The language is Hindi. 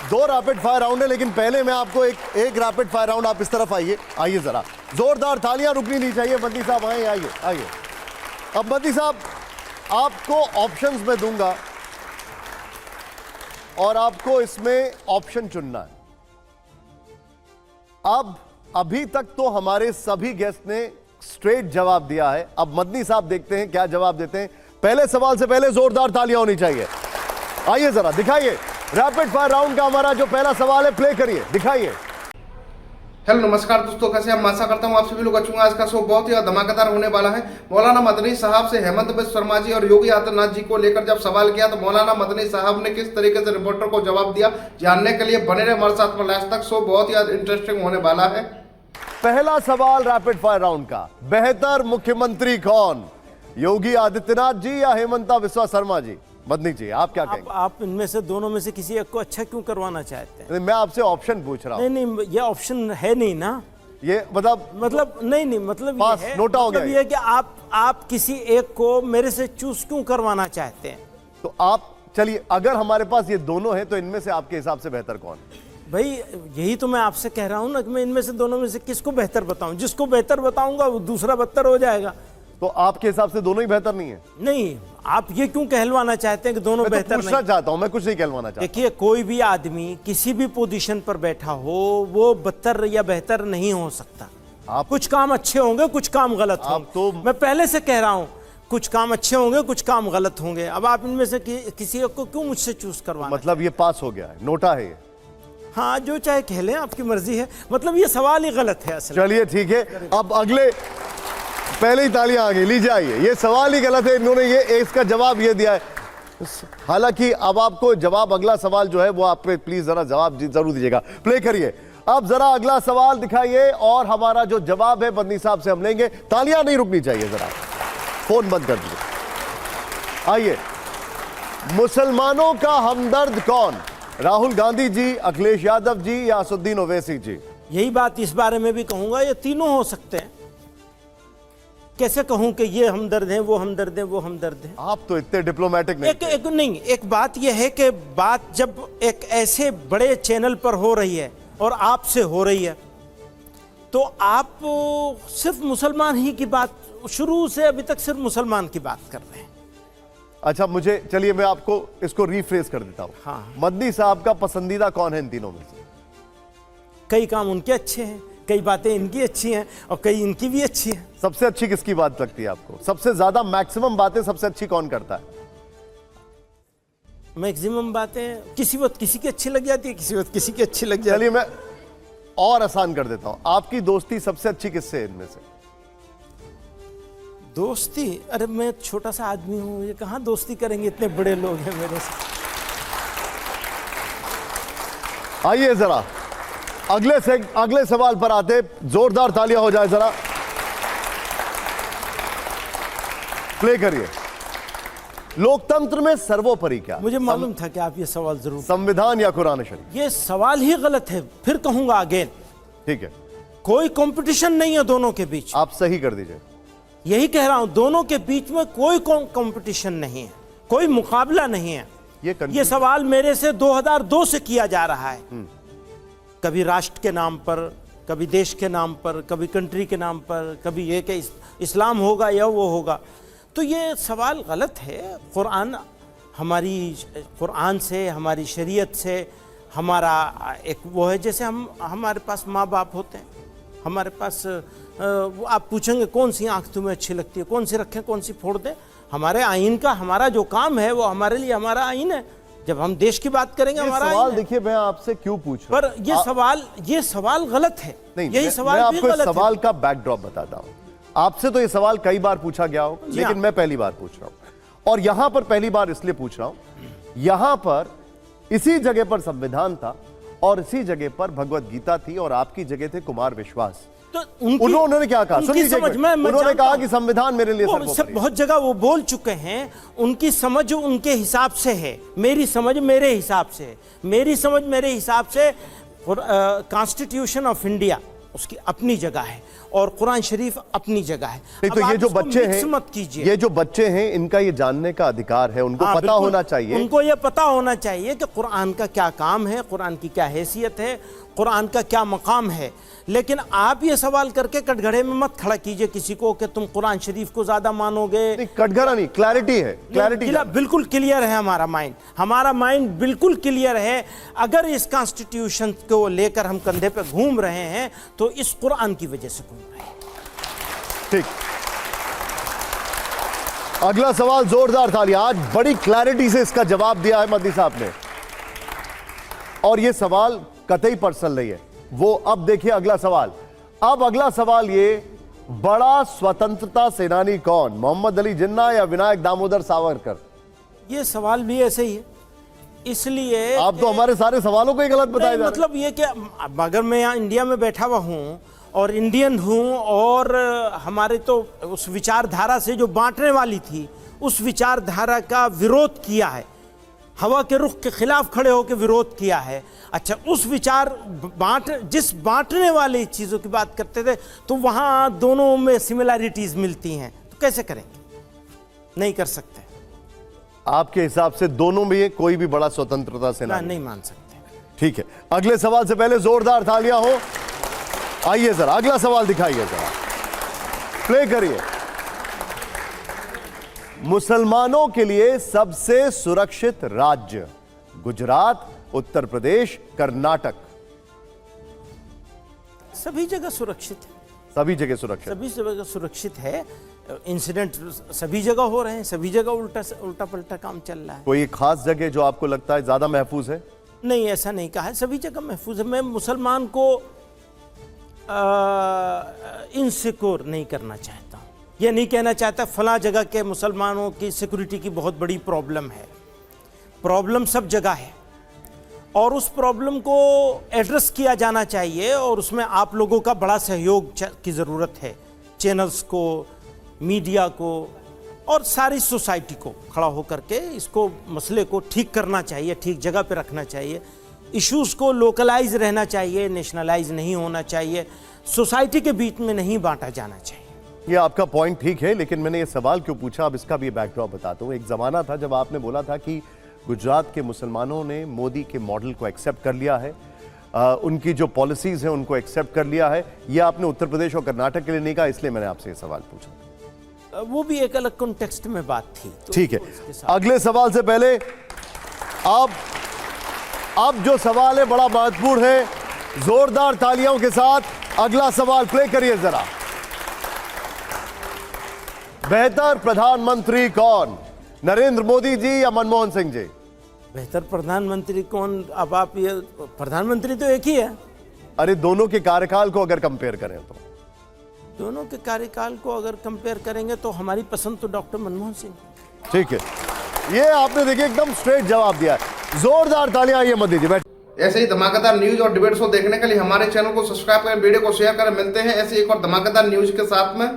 दो रैपिड फायर राउंड है, लेकिन पहले मैं आपको एक रैपिड फायर राउंड, आप इस तरफ आइए जरा, जोरदार तालियां रुकनी नहीं चाहिए। बंदी साहब आइए। अब बंदी साहब, आपको ऑप्शंस में दूंगा और आपको इसमें ऑप्शन चुनना है। अब अभी तक तो हमारे सभी गेस्ट ने स्ट्रेट जवाब दिया है। अब मदनी साहब देखते हैं क्या जवाब देते हैं। पहले सवाल से पहले जोरदार तालियां होनी चाहिए। आइए जरा दिखाइए, रैपिड फायर राउंड का हमारा जो पहला सवाल है, प्ले करिए, दिखाइए। हेलो नमस्कार दोस्तों, कैसे हम आशा करता हूँ आप सभी लोग अच्छे होंगे। आज का शो बहुत ही धमाकेदार होने वाला है। मौलाना मदनी साहब से हेमंत बिस्व शर्मा जी और योगी आदित्यनाथ जी को लेकर जब सवाल किया तो मौलाना मदनी साहब ने किस तरीके से रिपोर्टर को जवाब दिया, जानने के लिए बने रहे हमारे साथ में लास्ट तक। शो बहुत ही इंटरेस्टिंग होने वाला है। पहला सवाल रैपिड फायर राउंड का, बेहतर मुख्यमंत्री कौन, योगी आदित्यनाथ जी या हेमंता बिस्वा शर्मा जी? मदनी जी, आप क्या कहेंगे? आप इनमें से दोनों में से किसी एक को अच्छा क्यों करवाना चाहते हैं? मैं आपसे ऑप्शन पूछ रहा हूं। नहीं, ये ऑप्शन है नहीं ना। ये मतलब नहीं, मतलब पास, ये है, नोटा हो गया। मतलब ये है कि आप किसी एक को मेरे से चूज क्यों करवाना चाहते हैं? तो आप चलिए, अगर हमारे पास ये दोनों हैं तो इनमें से आपके हिसाब से बेहतर कौन? भाई यही तो मैं आपसे कह रहा हूं ना कि मैं इनमें से दोनों में से किसको बेहतर बताऊं। जिसको बेहतर बताऊंगा वो दूसरा बदतर हो जाएगा। तो आपके हिसाब से दोनों ही बेहतर नहीं है? नहीं, आप ये क्यों कहलवाना चाहते हैं कि दोनों बेहतर नहीं? पूछना चाहता हूं, मैं कुछ नहीं कहलवाना चाहता। देखिए, कोई भी आदमी किसी भी पोजीशन पर बैठा हो वो बदतर या बेहतर नहीं हो सकता। आप कुछ काम अच्छे होंगे, कुछ काम गलत होंगे। मैं पहले से कह रहा हूं, कुछ काम अच्छे होंगे, कुछ काम गलत होंगे। अब आप इनमें से किसी एक को क्यों मुझसे चूज करवाना? मतलब ये पास हो गया है, नोटा है ये? हाँ, जो चाहे कह लें, आपकी मर्जी है। मतलब ये सवाल ही गलत है असल। चलिए ठीक है, अब अगले, पहले ही तालियां आ गई, लीजिए आइए। ये सवाल ही गलत है, इन्होंने ये इसका जवाब ये दिया है। हालांकि अब आपको जवाब, अगला सवाल जो है वो आप पे प्लीज जरा जवाब जरूर दीजिएगा। प्ले करिए। अब जरा अगला सवाल दिखाइए और हमारा जो जवाब है बदनी साहब से हम लेंगे। तालियां नहीं रुकनी चाहिए, जरा फोन बंद कर दीजिए। आइए, मुसलमानों का हमदर्द कौन, राहुल गांधी जी, अखिलेश यादव जी या असुद्दीन ओवैसी जी? यही बात इस बारे में भी कहूंगा, ये तीनों हो सकते हैं। कैसे कहूं कि ये हमदर्द हैं, वो हमदर्द हैं, वो हमदर्द हैं? आप तो इतने डिप्लोमेटिक नहीं। एक बात यह है कि बात जब एक ऐसे बड़े चैनल पर हो रही है और आपसे हो रही है तो आप सिर्फ मुसलमान ही की बात, शुरू से अभी तक सिर्फ मुसलमान की बात कर रहे हैं। अच्छा, मुझे चलिए मैं आपको इसको रिफ्रेज कर देता हूं। हाँ। मदनी साहब का पसंदीदा कौन है इन तीनों में से? कई काम उनके अच्छे हैं, कई बातें इनकी अच्छी हैं और कई इनकी भी अच्छी हैं। सबसे अच्छी किसकी बात लगती है आपको? सबसे ज्यादा मैक्सिमम बातें सबसे अच्छी कौन करता है? मैक्सिमम बातें किसी वक्त किसी की अच्छी लग जाती है, किसी वक्त किसी की अच्छी लग जाती है। चलिए मैं और आसान कर देता हूं, आपकी दोस्ती सबसे अच्छी किससे है इनमें से? दोस्ती? अरे मैं छोटा सा आदमी हूं, ये कहां दोस्ती करेंगे, इतने बड़े लोग हैं मेरे से। आइए जरा अगले सवाल पर आते, जोरदार तालियां हो जाए जरा। प्ले करिए। लोकतंत्र में सर्वोपरि क्या? मुझे मालूम था कि आप ये सवाल जरूर, संविधान या कुरान शरीफ? ये सवाल ही गलत है, फिर कहूंगा अगेन। ठीक है, कोई कंपटीशन नहीं है दोनों के बीच। आप सही कर दीजिए। यही कह रहा हूं, दोनों के बीच में कोई कंपटीशन नहीं है, कोई मुकाबला नहीं है। ये सवाल मेरे से 2002 से किया जा रहा है। कभी राष्ट्र के नाम पर, कभी देश के नाम पर, कभी कंट्री के नाम पर, कभी ये कि इस्लाम होगा या वो होगा। तो ये सवाल गलत है। कुरान से, हमारी शरीयत से हमारा एक वो है, जैसे हमारे पास माँ बाप होते हैं, हमारे पास आप पूछेंगे कौन सी आंख तुम्हें अच्छी लगती है, कौन सी रखें, कौन सी फोड़ दें। हमारे आइन का हमारा जो काम है वो हमारे लिए हमारा आइन है। जब हम देश की बात करेंगे, हमारा सवाल देखिए, मैं आपसे क्यों पूछ रहा हूं, पर ये सवाल गलत है। नहीं, यही सवाल मैं आपको गलत सवाल का बैकड्रॉप बताता हूं। आपसे तो ये सवाल कई बार पूछा गया होगा, लेकिन मैं पहली बार पूछ रहा हूं। और यहां पर पहली बार इसलिए पूछ रहा हूं, यहां पर इसी जगह पर संविधान था और इसी जगह पर भगवत गीता थी और आपकी जगह थे कुमार विश्वास। तो उन्होंने क्या कहा? उन्होंने कहा कि संविधान मेरे लिए सर्वोपरि। बहुत जगह वो बोल चुके हैं, उनकी समझ उनके हिसाब से है, मेरी समझ मेरे हिसाब से है। मेरी समझ मेरे हिसाब से कॉन्स्टिट्यूशन ऑफ इंडिया उसकी अपनी जगह है और कुरान शरीफ अपनी जगह है। नहीं तो अब ये आप जो इसको बच्चे मिक्स हैं, मत कीजिए। ये जो बच्चे हैं इनका ये जानने का अधिकार है, उनको हाँ, पता बिल्कुल, होना चाहिए। उनको ये पता होना चाहिए कि कुरान का क्या काम है, कुरान की क्या हैसियत है, कुरान का क्या मकाम है। लेकिन आप ये सवाल करके कटघरे में मत खड़ा कीजिए किसी को कि तुम कुरान शरीफ को ज्यादा मानोगे। नहीं कटघरा नहीं, क्लैरिटी है, क्लैरिटी। बिल्कुल क्लियर है हमारा माइंड बिल्कुल क्लियर है। अगर इस कॉन्स्टिट्यूशन को लेकर हम कंधे पे घूम रहे हैं तो इस कुरान की वजह से घूम रहे हैं। ठीक, अगला सवाल जोरदार तालियां। आज बड़ी क्लैरिटी से इसका जवाब दिया है मदनी साहब ने, और यह सवाल कतई पर्सनल नहीं है। वो अब देखिए अगला सवाल। अब अगला सवाल ये, बड़ा स्वतंत्रता सेनानी कौन, मोहम्मद अली जिन्ना या विनायक दामोदर सावरकर? ये सवाल भी ऐसे ही है, इसलिए आप तो हमारे सारे सवालों को ही गलत बताए जा रहे हैं। मतलब ये कि अगर मैं यहाँ इंडिया में बैठा हुआ हूँ और इंडियन हूँ और हमारे तो उस विचारधारा से जो बांटने वाली थी उस विचारधारा का विरोध किया है, हवा के रुख के खिलाफ खड़े होकर विरोध किया है। अच्छा, उस विचार जिस बांटने वाली चीज़ों की बात करते थे तो वहाँ दोनों में सिमिलैरिटीज मिलती हैं, तो कैसे करेंगे? नहीं कर सकते। आपके हिसाब से दोनों में कोई भी बड़ा स्वतंत्रता सेनानी नहीं मान सकते। ठीक है, अगले सवाल से पहले जोरदार तालियां हो। आइए जरा अगला सवाल दिखाइए, जरा प्ले करिए। मुसलमानों के लिए सबसे सुरक्षित राज्य, गुजरात, उत्तर प्रदेश, कर्नाटक? सभी जगह सुरक्षित है, सभी जगह सुरक्षित, सभी जगह सुरक्षित है। इंसिडेंट सभी जगह हो रहे हैं, सभी जगह उल्टा पलटा काम चल रहा है। कोई एक खास जगह जो आपको लगता है ज्यादा महफूज है? नहीं, ऐसा नहीं कहा है, सभी जगह महफूज है। मैं मुसलमान को इनसिक्योर नहीं करना चाहता हूँ। यह नहीं कहना चाहता फला जगह के मुसलमानों की सिक्योरिटी की बहुत बड़ी प्रॉब्लम है। प्रॉब्लम सब जगह है और उस प्रॉब्लम को एड्रेस किया जाना चाहिए और उसमें आप लोगों का बड़ा सहयोग की ज़रूरत है। चैनल्स को, मीडिया को और सारी सोसाइटी को खड़ा होकर के इसको मसले को ठीक करना चाहिए, ठीक जगह पे रखना चाहिए। इश्यूज़ को लोकलाइज रहना चाहिए, नेशनलाइज नहीं होना चाहिए, सोसाइटी के बीच में नहीं बांटा जाना चाहिए। ये आपका पॉइंट ठीक है, लेकिन मैंने ये सवाल क्यों पूछा, अब इसका भी बैकड्रॉप बताता हूँ। एक ज़माना था जब आपने बोला था कि गुजरात के मुसलमानों ने मोदी के मॉडल को एक्सेप्ट कर लिया है, उनकी जो पॉलिसीज़ हैं उनको एक्सेप्ट कर लिया है। ये आपने उत्तर प्रदेश और कर्नाटक के लिए नहीं कहा, इसलिए मैंने आपसे ये सवाल पूछा। वो भी एक अलग कॉन्टेक्स्ट में बात थी। तो ठीक है, अगले सवाल से पहले अब जो सवाल है बड़ा महत्वपूर्ण है। जोरदार तालियों के साथ अगला सवाल प्ले करिए जरा। बेहतर प्रधानमंत्री कौन, नरेंद्र मोदी जी या मनमोहन सिंह जी? बेहतर प्रधानमंत्री कौन? अब आप ये, प्रधानमंत्री तो एक ही है। अरे दोनों के कार्यकाल को अगर कंपेयर करें तो? दोनों के कार्यकाल को अगर कंपेयर करेंगे तो हमारी पसंद तो डॉक्टर मनमोहन सिंह। ठीक है, ये आपने देखिए एकदम स्ट्रेट जवाब दिया है। जोरदार तालियां ये मत दीजिए। ऐसे ही धमाकेदार न्यूज और डिबेट शो देखने के लिए हमारे चैनल को सब्सक्राइब करें, वीडियो को शेयर करें। मिलते हैं ऐसे एक और धमाकेदार न्यूज के साथ में।